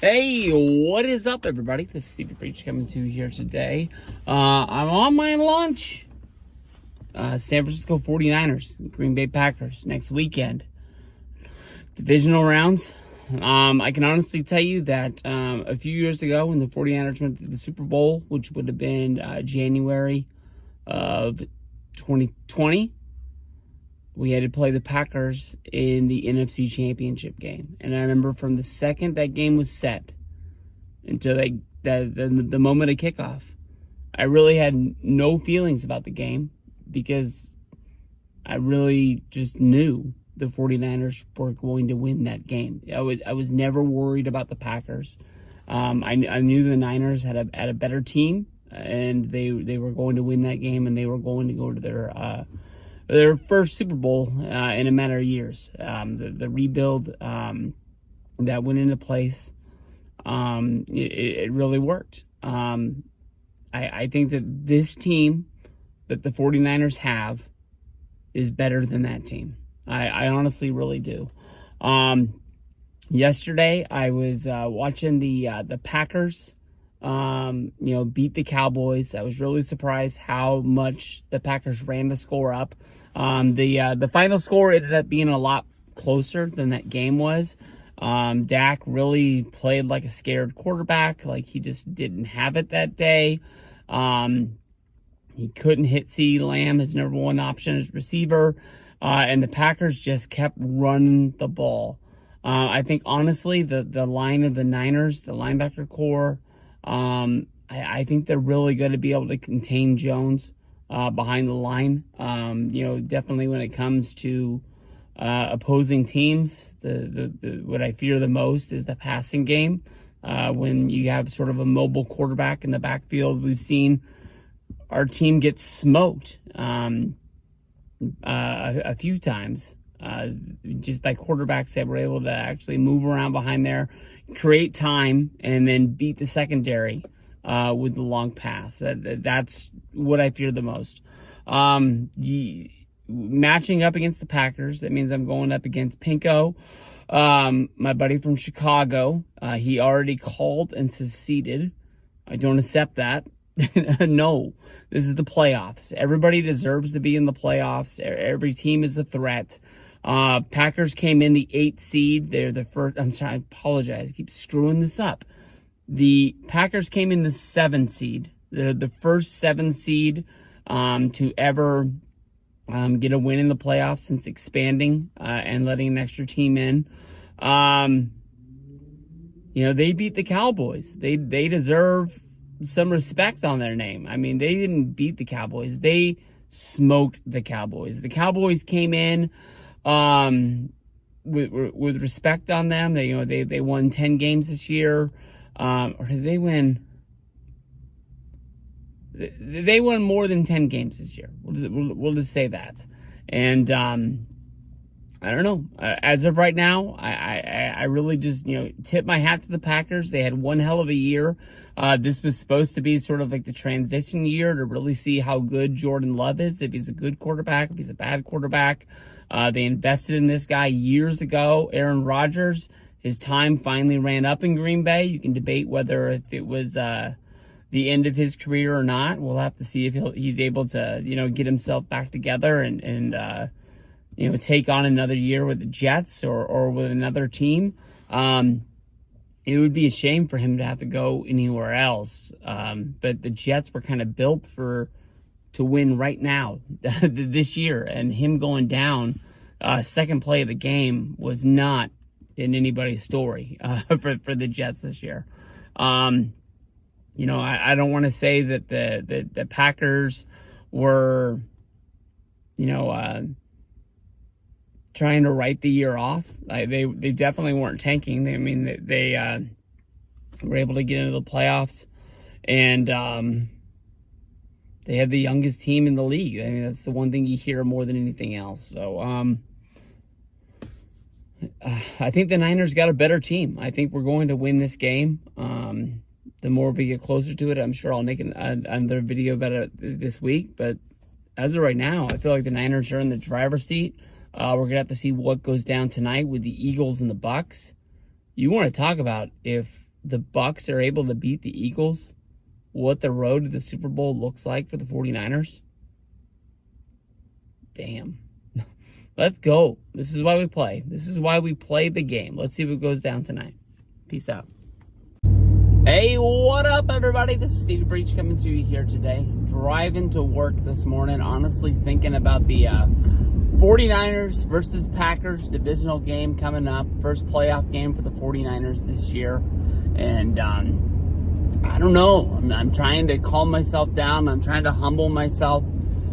Hey, what is up, everybody? This is Steve the Preach coming to you here today. I'm on my lunch. San Francisco 49ers, Green Bay Packers next weekend. Divisional rounds. I can honestly tell you that a few years ago when the 49ers went to the Super Bowl, which would have been January of 2020, we had to play the Packers in the NFC Championship game. And I remember from the second that game was set until the moment of kickoff, I really had no feelings about the game because I really just knew the 49ers were going to win that game. I was never worried about the Packers. I knew the Niners had a better team, and they were going to win that game, and they were going to go to their first Super Bowl in a matter of years. The rebuild that went into place, it really worked. I think that this team that the 49ers have is better than that team. I honestly really do. Yesterday, I was watching the Packers beat the Cowboys. I was really surprised how much the Packers ran the score up. The final score ended up being a lot closer than that game was. Dak really played like a scared quarterback, like he just didn't have it that day. He couldn't hit CeeDee Lamb, his number one option as receiver, and the Packers just kept running the ball. I think, honestly, the line of the Niners, the linebacker core, I think they're really going to be able to contain Jones behind the line. Definitely when it comes to opposing teams, the what I fear the most is the passing game. When you have sort of a mobile quarterback in the backfield, we've seen our team get smoked a few times just by quarterbacks that were able to actually move around behind there, create time, and then beat the secondary with the long pass. That's what I fear the most. Matching up against the Packers, that means I'm going up against Pinko, my buddy from Chicago. He already called and seceded. I don't accept that. No, this is the playoffs. Everybody deserves to be in the playoffs. Every team is a threat. Packers came in the 8th seed. They're the first. I'm sorry, I apologize. I keep screwing this up. The Packers came in the 7th seed. They're the first 7th seed to ever get a win in the playoffs since expanding and letting an extra team in. They beat the Cowboys. They deserve some respect on their name. I mean, they didn't beat the Cowboys. They smoked the Cowboys. The Cowboys came in with respect on them. They won 10 games this year. Or did they win? They won more than 10 games this year. We'll just say that. And I don't know. As of right now, I really just tip my hat to the Packers. They had one hell of a year. This was supposed to be sort of like the transition year to really see how good Jordan Love is, if he's a good quarterback, if he's a bad quarterback. They invested in this guy years ago. Aaron Rodgers, his time finally ran up in Green Bay. You can debate whether if it was the end of his career or not. We'll have to see if he's able to get himself back together and take on another year with the Jets or with another team. It would be a shame for him to have to go anywhere else. But the Jets were kind of built to win right now this year, and him going down second play of the game was not in anybody's story for the Jets this year. I don't want to say that the Packers were trying to write the year off. They definitely weren't tanking. They were able to get into the playoffs, and they had the youngest team in the league. I mean, that's the one thing you hear more than anything else. So I think the Niners got a better team. I think we're going to win this game. The more we get closer to it, I'm sure I'll make another video about it this week. But as of right now, I feel like the Niners are in the driver's seat. We're going to have to see what goes down tonight with the Eagles and the Bucks. You want to talk about if the Bucks are able to beat the Eagles, what the road to the Super Bowl looks like for the 49ers? Damn. Let's go. This is why we play. This is why we play the game. Let's see what goes down tonight. Peace out. Hey, what up, everybody? This is Stevie Breach coming to you here today. Driving to work this morning, honestly thinking about the 49ers versus Packers divisional game coming up. First playoff game for the 49ers this year. And I don't know. I'm trying to calm myself down. I'm trying to humble myself.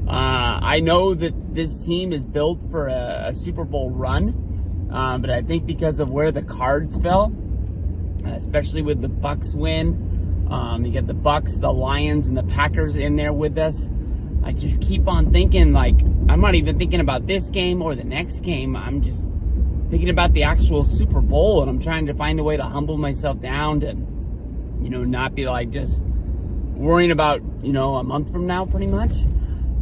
I know that this team is built for a Super Bowl run, but I think because of where the cards fell, especially with the Bucks win, you get the Bucks, the Lions, and the Packers in there with us. I just keep on thinking, like, I'm not even thinking about this game or the next game. I'm just thinking about the actual Super Bowl, and I'm trying to find a way to humble myself down to, not be like just worrying about, a month from now, pretty much.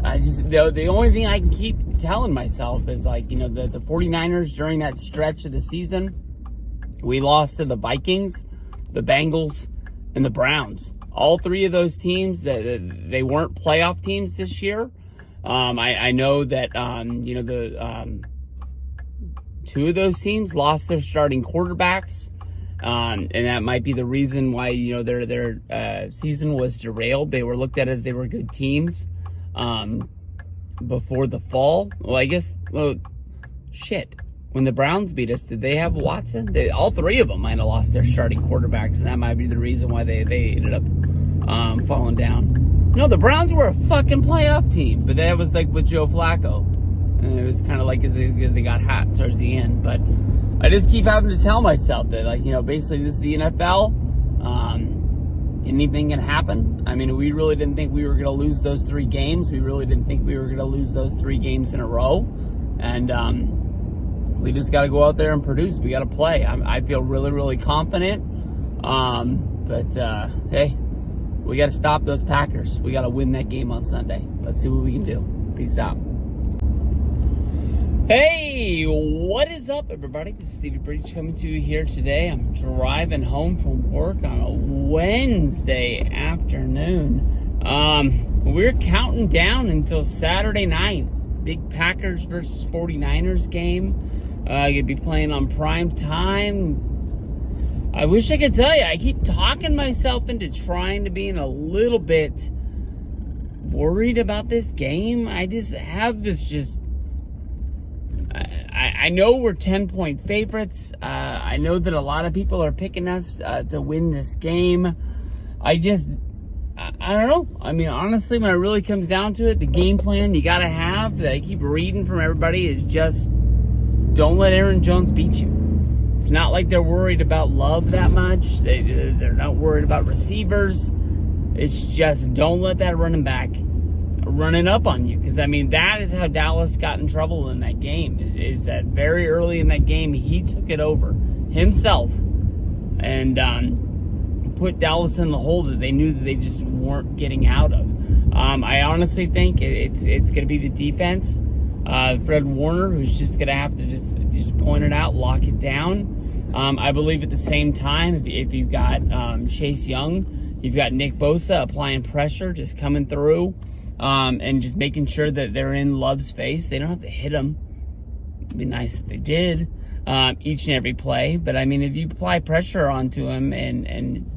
The only thing I can keep telling myself is, like, the 49ers during that stretch of the season, we lost to the Vikings, the Bengals, and the Browns. All three of those teams, they weren't playoff teams this year. I know that, two of those teams lost their starting quarterbacks. And that might be the reason why, their season was derailed. They were looked at as they were good teams before the fall. When the Browns beat us, did they have Watson? All three of them might have lost their starting quarterbacks, and that might be the reason why they ended up falling down. No, the Browns were a fucking playoff team, but that was like with Joe Flacco. And it was kind of like they got hot towards the end. But I just keep having to tell myself that, basically this is the NFL. Anything can happen. I mean, we really didn't think we were going to lose those 3 games. We really didn't think we were going to lose those 3 games in a row. And we just got to go out there and produce. We got to play. I feel really, really confident. Hey, we got to stop those Packers. We got to win that game on Sunday. Let's see what we can do. Peace out. Hey, what is up, everybody? This is Stevie Breach coming to you here today. I'm driving home from work on a Wednesday afternoon. We're counting down until Saturday night. Big Packers versus 49ers game. You'd be playing on prime time. I wish I could tell you. I keep talking myself into trying to being a little bit worried about this game. I just have this I know we're 10-point favorites. I know that a lot of people are picking us to win this game. I don't know. I mean, honestly, when it really comes down to it, the game plan you got to have that I keep reading from everybody is just don't let Aaron Jones beat you. It's not like they're worried about Love that much. They're not worried about receivers. It's just don't let that running back running up on you. Because, I mean, that is how Dallas got in trouble in that game. Is that very early in that game, he took it over himself and put Dallas in the hole that they knew that they just weren't getting out of. I honestly think it's going to be the defense. Fred Warner, who's just going to have to just point it out, lock it down. I believe at the same time, if you've got Chase Young, you've got Nick Bosa applying pressure, just coming through, and just making sure that they're in Love's face. They don't have to hit him. It'd be nice if they did each and every play. But, I mean, if you apply pressure onto him and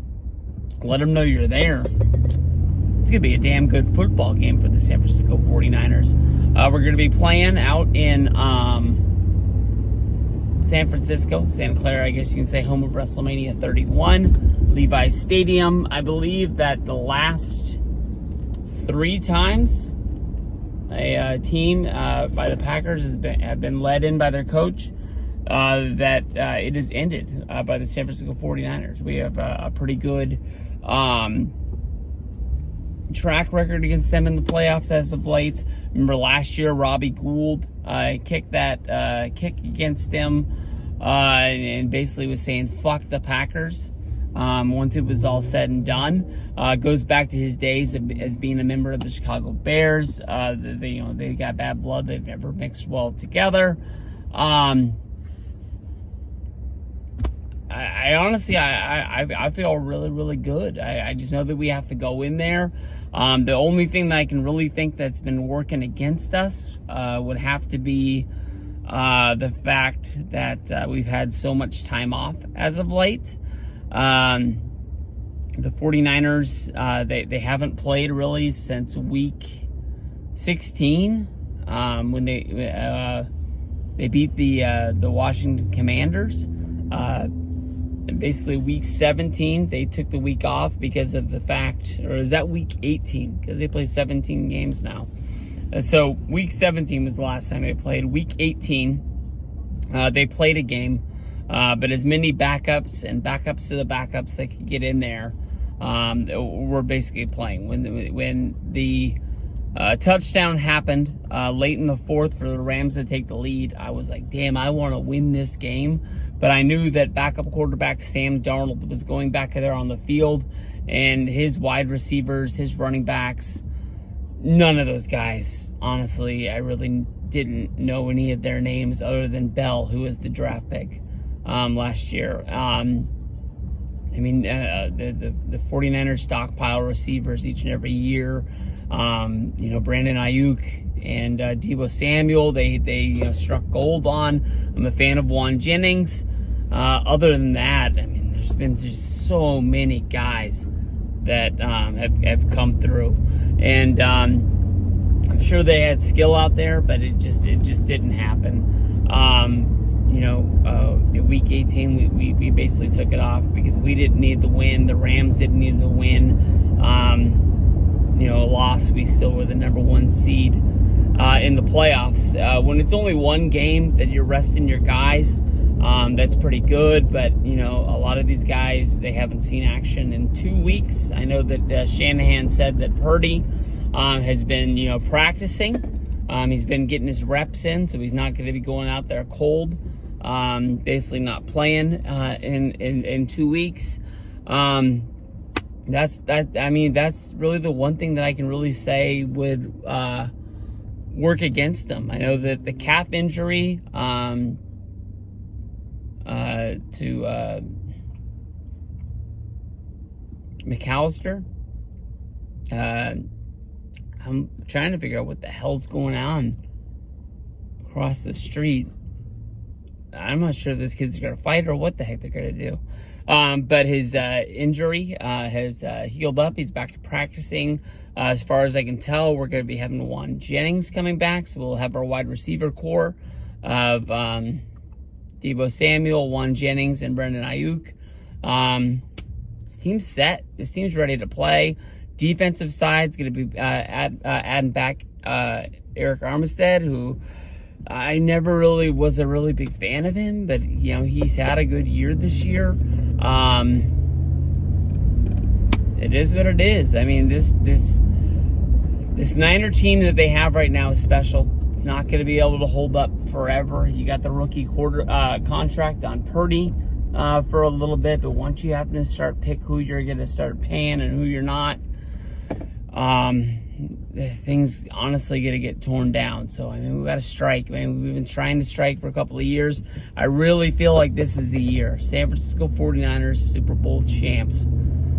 let him know you're there, it's going to be a damn good football game for the San Francisco 49ers. We're going to be playing out in San Francisco, Santa Clara, I guess you can say, home of WrestleMania 31, Levi's Stadium. I believe that the last 3 times a team by the Packers have been led in by their coach, that it has ended by the San Francisco 49ers. We have a pretty good track record against them in the playoffs as of late. Remember last year, Robbie Gould kicked that kick against them and basically was saying, fuck the Packers. Once it was all said and done, goes back to his days as being a member of the Chicago Bears. They got bad blood. They've never mixed well together. I honestly, I feel really, really good. I just know that we have to go in there. The only thing that I can really think that's been working against us would have to be the fact that we've had so much time off as of late. The 49ers, they haven't played really since week 16, when they beat the Washington Commanders. And basically week 17, they took the week off because of the fact, or is that week 18? Because they play 17 games now. So week 17 was the last time they played. Week 18, they played a game, but as many backups and backups to the backups they could get in there, were basically playing. When the touchdown happened late in the fourth for the Rams to take the lead, I was like, damn, I want to win this game. But I knew that backup quarterback Sam Darnold was going back there on the field, and his wide receivers, his running backs, none of those guys, honestly, I really didn't know any of their names other than Bell, who was the draft pick last year. I mean, the 49ers stockpile receivers each and every year. Brandon Ayuk and Deebo Samuel, they struck gold on. I'm a fan of Juan Jennings. Other than that, I mean, there's been just so many guys that have come through, and I'm sure they had skill out there, but it just didn't happen. Week 18, we basically took it off because we didn't need the win. The Rams didn't need the win. A loss, we still were the number one seed in the playoffs. When it's only one game that you're resting your guys, that's pretty good. But, a lot of these guys, they haven't seen action in 2 weeks. I know that Shanahan said that Purdy has been, practicing. He's been getting his reps in, so he's not going to be going out there cold. Basically not playing in 2 weeks. That's really the one thing that I can really say would work against them. I know that the calf injury to McAllister, I'm trying to figure out what the hell's going on across the street. I'm not sure if those kids are going to fight or what the heck they're going to do. But his injury has healed up. He's back to practicing. As far as I can tell, we're going to be having Juan Jennings coming back. So we'll have our wide receiver core of Deebo Samuel, Juan Jennings, and Brandon Ayuk. This team's set. This team's ready to play. Defensive side's going to be adding back Eric Armstead, who I never really was a really big fan of him, but he's had a good year this year. It is what it is. I mean, this Niner team that they have right now is special. It's not going to be able to hold up forever. You got the rookie contract on Purdy for a little bit, but once you happen to start pick who you're going to start paying and who you're not, things honestly going to get torn down. So, I mean, we got to strike. I mean, we've been trying to strike for a couple of years. I really feel like this is the year. San Francisco 49ers, Super Bowl champs.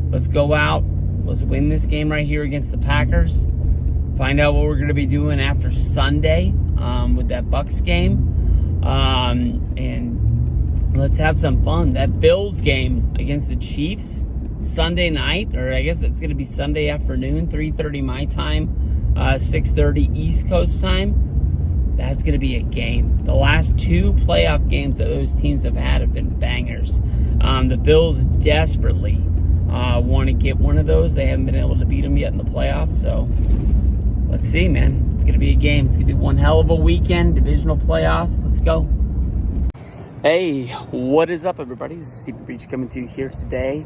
Let's go out. Let's win this game right here against the Packers. Find out what we're going to be doing after Sunday with that Bucs game. And let's have some fun. That Bills game against the Chiefs, Sunday night, or I guess it's going to be Sunday afternoon, 3:30 my time, 6:30 East Coast time. That's going to be a game. The last two playoff games that those teams have had have been bangers. The Bills desperately want to get one of those. They haven't been able to beat them yet in the playoffs, so let's see, man. It's going to be a game. It's going to be one hell of a weekend, divisional playoffs. Let's go. Hey, what is up, everybody? This is Steve Breach coming to you here today.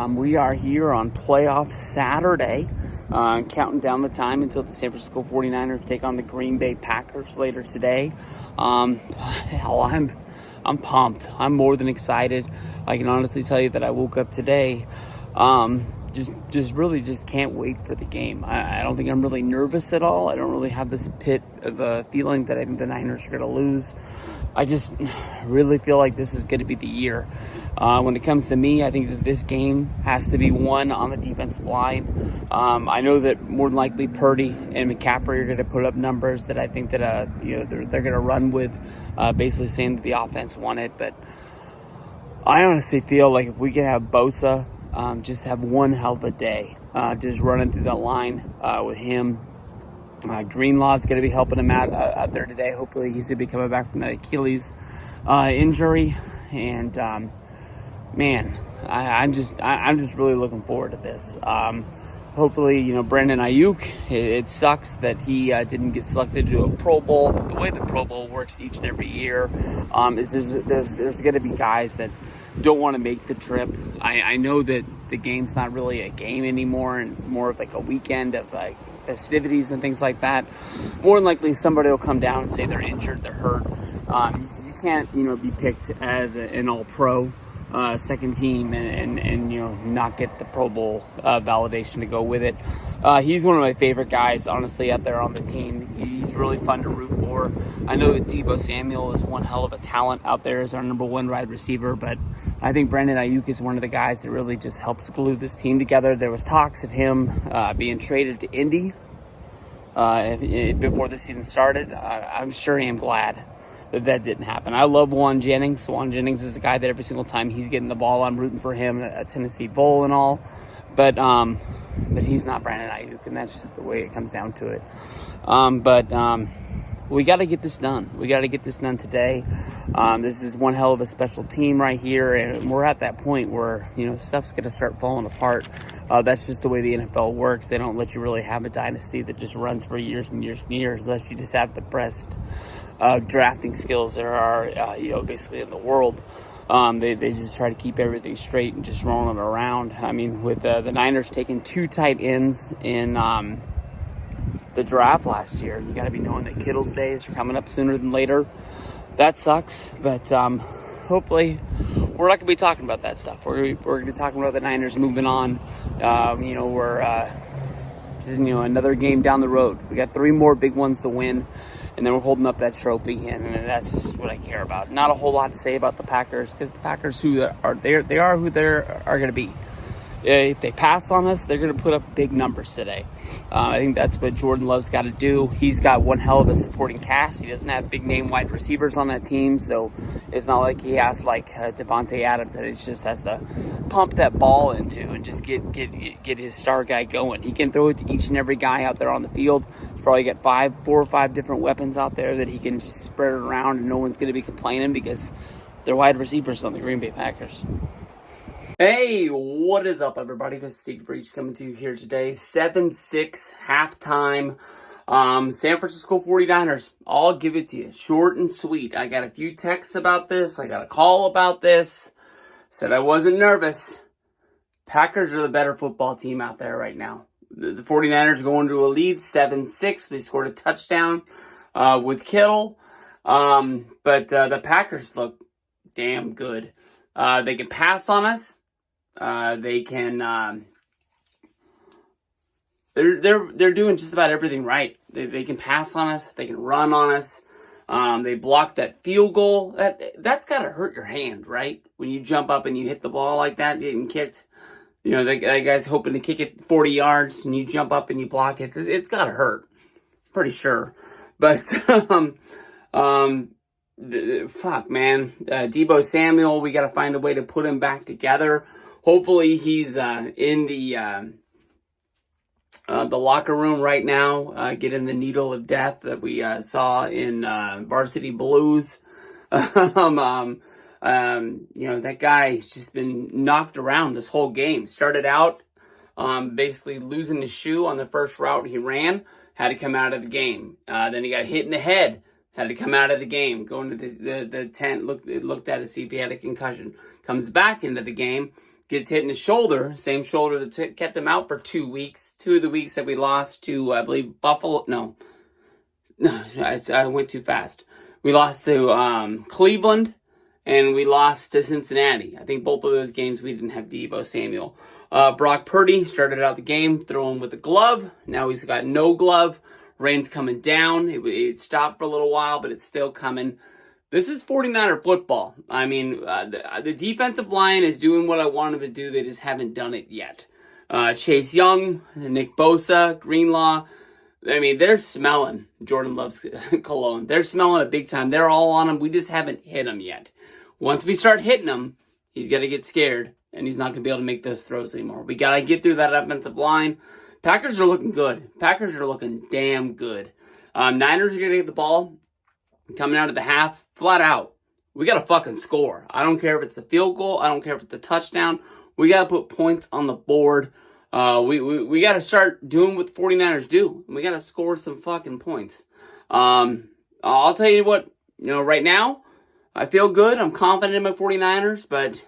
We are here on playoff Saturday, counting down the time until the San Francisco 49ers take on the Green Bay Packers later today. Hell, I'm pumped. I'm more than excited. I can honestly tell you that I woke up today, just can't wait for the game. I don't think I'm really nervous at all. I don't really have this pit of a feeling that I think the Niners are going to lose. I just really feel like this is going to be the year. When it comes to me, I think that this game has to be won on the defensive line. I know that more than likely Purdy and McCaffrey are going to put up numbers that I think that they're going to run with, basically saying that the offense won it. But I honestly feel like if we can have Bosa just have one hell of a day, just running through that line with him. Greenlaw's going to be helping him out there today. Hopefully he's going to be coming back from that Achilles injury. And man, I'm just really looking forward to this. Hopefully, Brandon Ayuk, it sucks that he didn't get selected to a Pro Bowl. The way the Pro Bowl works each and every year is there's going to be guys that don't want to make the trip. I know that the game's not really a game anymore, and it's more of like a weekend of like festivities and things like that. More than likely, somebody will come down and say they're injured, they're hurt. You can't, be picked as an all-pro second team and not get the Pro Bowl validation to go with it. He's one of my favorite guys, honestly, out there on the team. He's really fun to root for. I know that Deebo Samuel is one hell of a talent out there as our number one wide receiver, but I think Brandon Ayuk is one of the guys that really just helps glue this team together. There was talks of him being traded to Indy before the season started. I'm sure I am glad that didn't happen. I love Juan Jennings. Juan Jennings is a guy that every single time he's getting the ball, I'm rooting for him at Tennessee Bowl and all. But he's not Brandon Ayuk, and that's just the way it comes down to it. We got to get this done. We got to get this done today. This is one hell of a special team right here, and we're at that point where, stuff's going to start falling apart. That's just the way the NFL works. They don't let you really have a dynasty that just runs for years and years and years unless you just have the best drafting skills there are, basically in the world. They just try to keep everything straight and just rolling it around. I mean, with the Niners taking 2 tight ends in the draft last year, you got to be knowing that Kittle's days are coming up sooner than later. That sucks, but hopefully we're not going to be talking about that stuff. We're going to be talking about the Niners moving on. We're another game down the road. We got 3 more big ones to win, and then we're holding up that trophy, and that's just what I care about. Not a whole lot to say about the Packers, because the Packers they are who they are going to be. If they pass on us, they're going to put up big numbers today. I think that's what Jordan Love's got to do. He's got one hell of a supporting cast. He doesn't have big name wide receivers on that team, so it's not like he has like Devontae Adams that he just has to pump that ball into and just get his star guy going. He can throw it to each and every guy out there on the field. He's probably got 4 or 5 different weapons out there that he can just spread it around, and no one's going to be complaining because they're wide receivers on the Green Bay Packers. Hey, what is up, everybody? This is Steve Breach coming to you here today. 7-6 halftime. San Francisco 49ers. I'll give it to you. Short and sweet. I got a few texts about this. I got a call about this. Said I wasn't nervous. Packers are the better football team out there right now. The 49ers going to a lead, 7-6. They scored a touchdown with Kittle. But the Packers look damn good. They can pass on us. They can. They're doing just about everything right. They can pass on us. They can run on us. They blocked that field goal. That's gotta hurt your hand, right? When you jump up and you hit the ball like that, getting kicked. That guy's hoping to kick it 40 yards, and you jump up and you block it. It's gotta hurt. Pretty sure, but fuck, man. Deebo Samuel, we got to find a way to put him back together. Hopefully he's in the locker room right now, getting the needle of death that we saw in Varsity Blues. That guy's just been knocked around this whole game. Started out basically losing his shoe on the first route he ran, had to come out of the game. Then he got hit in the head. Had to come out of the game, go into the tent, looked at to see if he had a concussion. Comes back into the game, gets hit in the shoulder, same shoulder that kept him out for 2 weeks. 2 of the weeks that we lost to, I believe, Buffalo. No, I went too fast. We lost to Cleveland, and we lost to Cincinnati. I think both of those games we didn't have Deebo Samuel. Brock Purdy started out the game throwing with a glove. Now he's got no glove. Rain's coming down. It stopped for a little while, but it's still coming. This is 49er football. I mean, the defensive line is doing what I want them to do. They just haven't done it yet. Chase Young, Nick Bosa, Greenlaw. I mean, they're smelling Jordan Love's cologne. They're smelling it big time. They're all on him. We just haven't hit him yet. Once we start hitting him, he's going to get scared, and he's not going to be able to make those throws anymore. We got to get through that offensive line. Packers are looking good. Packers are looking damn good. Niners are going to get the ball coming out of the half, flat out. We got to fucking score. I don't care if it's a field goal. I don't care if it's a touchdown. We got to put points on the board. We got to start doing what the 49ers do. We got to score some fucking points. I'll tell you what, right now, I feel good. I'm confident in my 49ers, but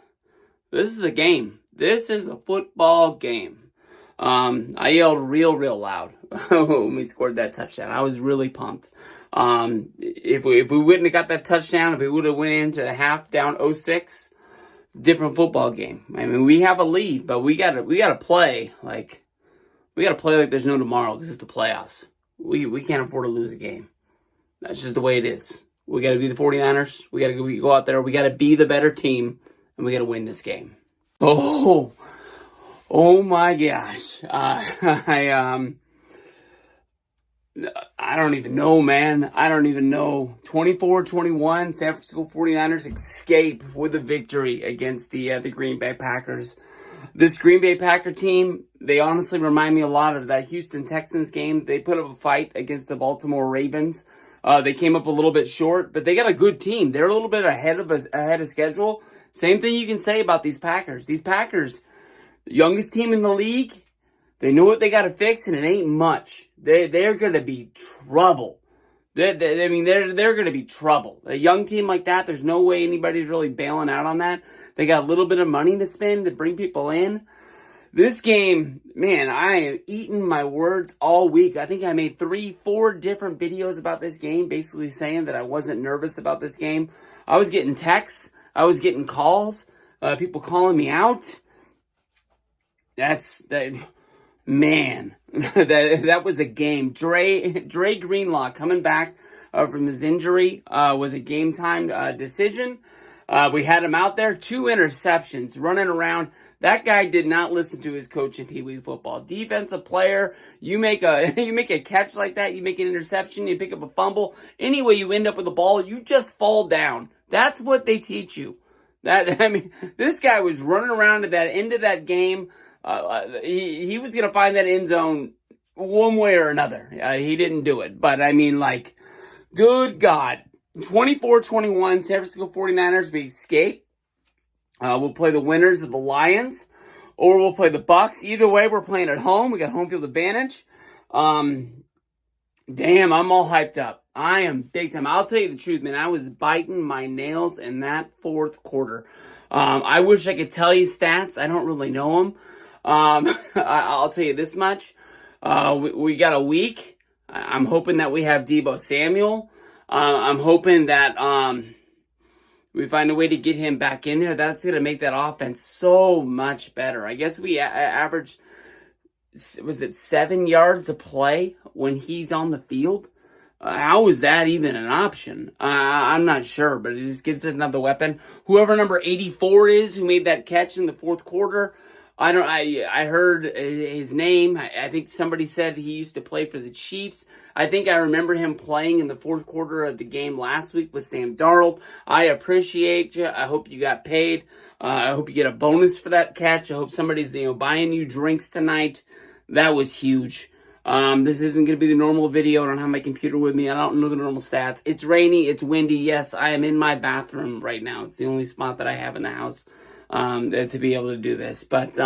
this is a game. This is a football game. I yelled real loud when we scored that touchdown. I was really pumped. If we wouldn't have got that touchdown, if we would have went into the half down 0-6, different football game. I mean, we have a lead, but we gotta play like there's no tomorrow because it's the playoffs. We can't afford to lose a game. That's just the way it is. We gotta be the 49ers. We gotta go out there. We gotta be the better team, and we gotta win this game. Oh my gosh. I don't even know, man. I don't even know. 24-21, San Francisco 49ers escape with a victory against the Green Bay Packers. This Green Bay Packer team, they honestly remind me a lot of that Houston Texans game. They put up a fight against the Baltimore Ravens. They came up a little bit short, but they got a good team. They're a little bit ahead of schedule. Same thing you can say about these Packers. These Packers, the youngest team in the league, they know what they got to fix, and it ain't much. They're going to be trouble. They're going to be trouble. A young team like that, there's no way anybody's really bailing out on that. They got a little bit of money to spend to bring people in. This game, man, I am eating my words all week. I think I made 3-4 different videos about this game, basically saying that I wasn't nervous about this game. I was getting texts. I was getting calls. People calling me out. Man, that was a game. Dre Greenlaw coming back from his injury was a game time decision. We had him out there, 2 interceptions, running around. That guy did not listen to his coach in Pee Wee football. Defensive player, you make a catch like that, you make an interception, you pick up a fumble. Anyway, you end up with the ball, you just fall down. That's what they teach you. This guy was running around at that end of that game. He was going to find that end zone one way or another. He didn't do it. But, good God. 24-21, San Francisco 49ers, we escape. We'll play the winners of the Lions, or we'll play the Bucks. Either way, we're playing at home. We got home field advantage. Damn, I'm all hyped up. I am big time. I'll tell you the truth, man. I was biting my nails in that fourth quarter. I wish I could tell you stats. I don't really know them. I'll tell you this much. We got a week. I'm hoping that we have Deebo Samuel. I'm hoping that we find a way to get him back in there. That's going to make that offense so much better. I guess we averaged, was it 7 yards a play when he's on the field? How is that even an option? I'm not sure, but it just gives us another weapon. Whoever number 84 is who made that catch in the fourth quarter, I heard his name. I think somebody said he used to play for the Chiefs. I think I remember him playing in the fourth quarter of the game last week with Sam Darnold. I appreciate you. I hope you got paid. I hope you get a bonus for that catch. I hope somebody's buying you drinks tonight. That was huge. This isn't going to be the normal video. I don't have my computer with me. I don't know the normal stats. It's rainy. It's windy. Yes, I am in my bathroom right now. It's the only spot that I have in the house to be able to do this. But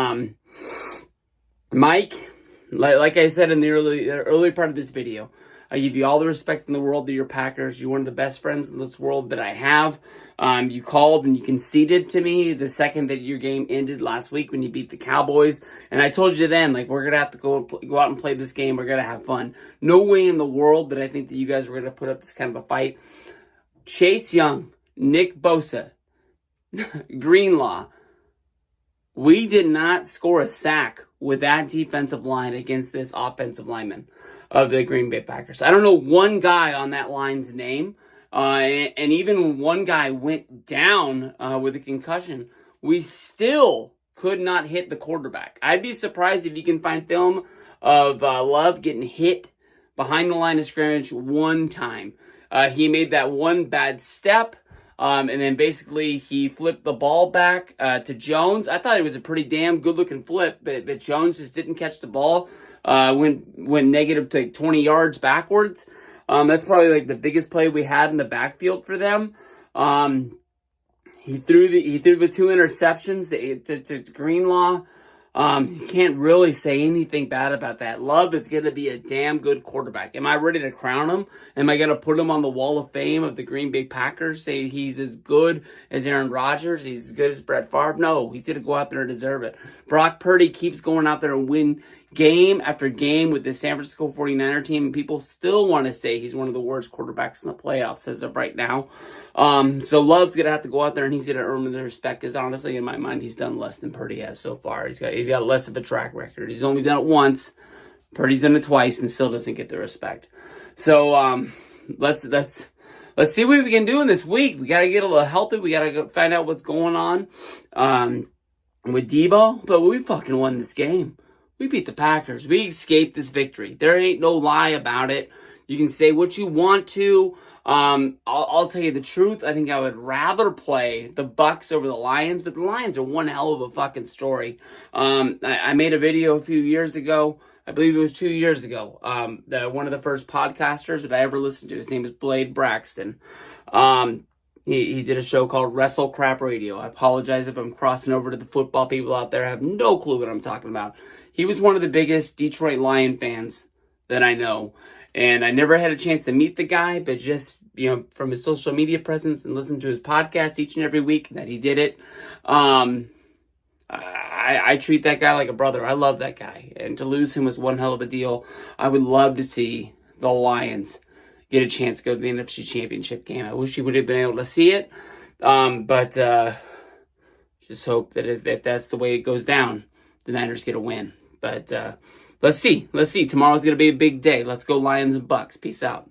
Mike, like I said in the early part of this video, I give you all the respect in the world to your Packers. You're one of the best friends in this world that I have. You called and you conceded to me the second that your game ended last week when you beat the Cowboys. And I told you then, we're going to have to go out and play this game. We're going to have fun. No way in the world that I think that you guys were going to put up this kind of a fight. Chase Young, Nick Bosa, Greenlaw, we did not score a sack with that defensive line against this offensive lineman of the Green Bay Packers. I don't know one guy on that line's name. And even when one guy went down with a concussion, we still could not hit the quarterback. I'd be surprised if you can find film of Love getting hit behind the line of scrimmage one time. He made that one bad step, and then basically he flipped the ball back to Jones. I thought it was a pretty damn good-looking flip, but Jones just didn't catch the ball. Went negative to 20 yards backwards. That's probably like the biggest play we had in the backfield for them. He threw the 2 interceptions to Greenlaw. You can't really say anything bad about that. Love is going to be a damn good quarterback. Am I ready to crown him? Am I going to put him on the wall of fame of the Green Bay Packers? Say he's as good as Aaron Rodgers? He's as good as Brett Favre? No, he's going to go out there and deserve it. Brock Purdy keeps going out there and win game after game with the San Francisco 49er team, and people still want to say he's one of the worst quarterbacks in the playoffs as of right now. So Love's going to have to go out there and he's going to earn the respect, because honestly, in my mind, he's done less than Purdy has so far. He's got less of a track record. He's only done it once. Purdy's done it twice and still doesn't get the respect. So, let's see what we can do in this week. We got to get a little healthy. We got to go find out what's going on, with Debo, but we fucking won this game. We beat the Packers. We escaped this victory. There ain't no lie about it. You can say what you want to. I'll tell you the truth. I think I would rather play the Bucs over the Lions, but the Lions are one hell of a fucking story. I made a video a few years ago. I believe it was 2 years ago. One of the first podcasters that I ever listened to, his name is Blade Braxton. He did a show called Wrestle Crap Radio. I apologize if I'm crossing over to the football people out there. I have no clue what I'm talking about. He was one of the biggest Detroit Lion fans that I know. And I never had a chance to meet the guy, but just, from his social media presence and listen to his podcast each and every week that he did it. I treat that guy like a brother. I love that guy. And to lose him was one hell of a deal. I would love to see the Lions get a chance to go to the NFC Championship game. I wish he would have been able to see it. But just hope that if that's the way it goes down, the Niners get a win. But let's see. Tomorrow's going to be a big day. Let's go Lions and Bucks. Peace out.